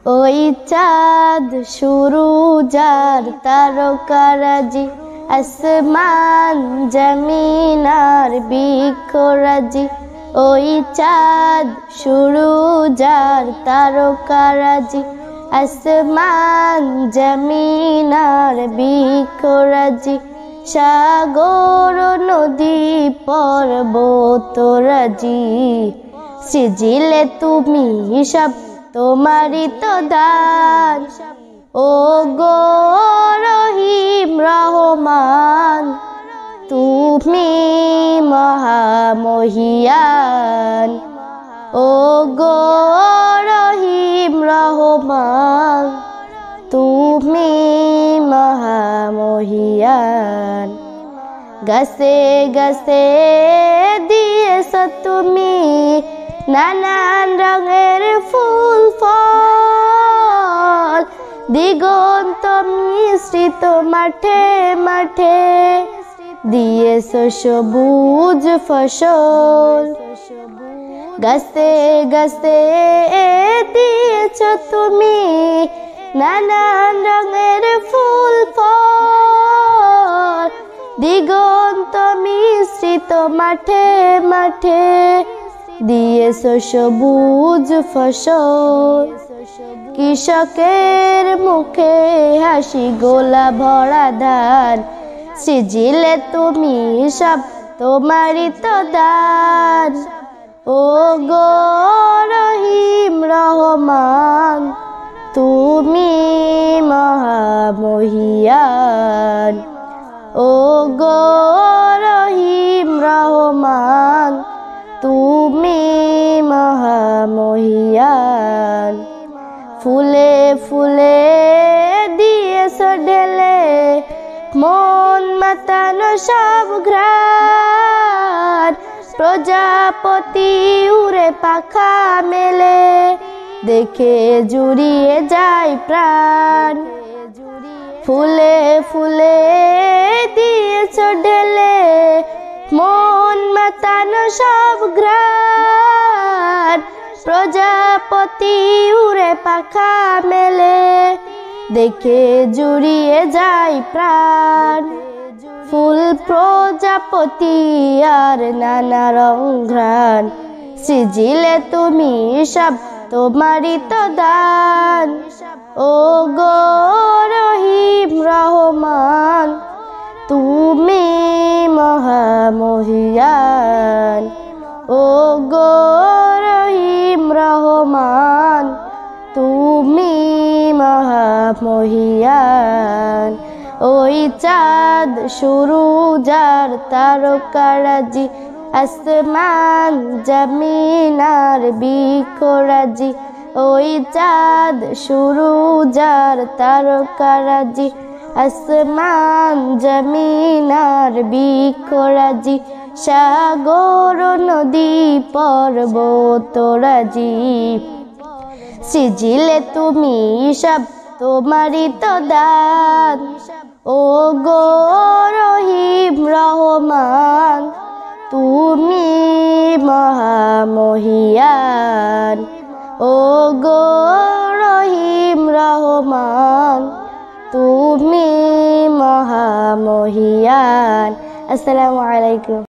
ওই চাঁদ শুরু যার তারকারাজি, আসমান জমিন আর বৃক্ষরাজি। ওই চাঁদ শুরু যার তারকারাজি, আসমান জমিন আর বৃক্ষরাজি। সাগর নদী পর্বতরাজি, সৃজিলে তুমি সব তোমারই তো দান। ও গো রহিম রহমান, তুমি মহামহিয়ান। ও গো রহিম রহমান, তুমি মহামহিয়ান। গাছে গাছে দিয়েছ তুমি নানান রঙের ফুল ফল, দিগন্ত মিশ্রিত মাঠে মাঠে দিয়েছ সবুজ ফসল। গাছে গাছে দিয়েছ তুমি নানান রঙের ফুল ফল, দিগন্ত মিশ্রিত মাঠে মাঠে দিয়েছ সবুজ ফসল। কৃষকের মুখে হাসি গোলা ভরা ধান, সৃজিলে তুমি সব তোমারই তো দান। ও গো রহিম রহমান, তুমি মহামহিয়ান। ও গো রহিম রহমান, তুমি মহামহিয়ান। ফুলে ফুলে দিয়েছ ঢেলে মন মাতানো সব ঘ্রাণ, প্রজাপতি উড়ে পাখা মেলে দেখে জুড়িয়ে যায় প্রাণ। ফুলে ফুলে দিয়েছ ঢেলে মন মাতানো সব ঘ্রাণ, প্রজাপতি উড়ে পাখা মেলে দেখে জুড়িয়ে যায় প্রাণ। ফুল প্রজাপতি আর নানা রং ঘ্রাণ, সৃজিলে তুমি সব তোমারই তো দান। ও গো রহিম রহমান, তুমি মহামহিয়ান। ও গো রহিম রহমান, তুমি মহামহিয়ান। ওই চাঁদ শুরু যার তারকারাজি, আসমান জমিন আর বৃক্ষরাজি। ওই চাঁদ শুরু যার তারকারাজি, আসমান জমিন আর বৃক্ষরাজি। সাগর নদী পর্বতরাজি, সৃজিলে তুমি সব তোমারই তো দান। ও গো রহিম রহমান, তুমি মহামহিয়ান। ও গো রহিম রহমান, তুমি মহামহিয়ান। আসসালামু আলাইকুম।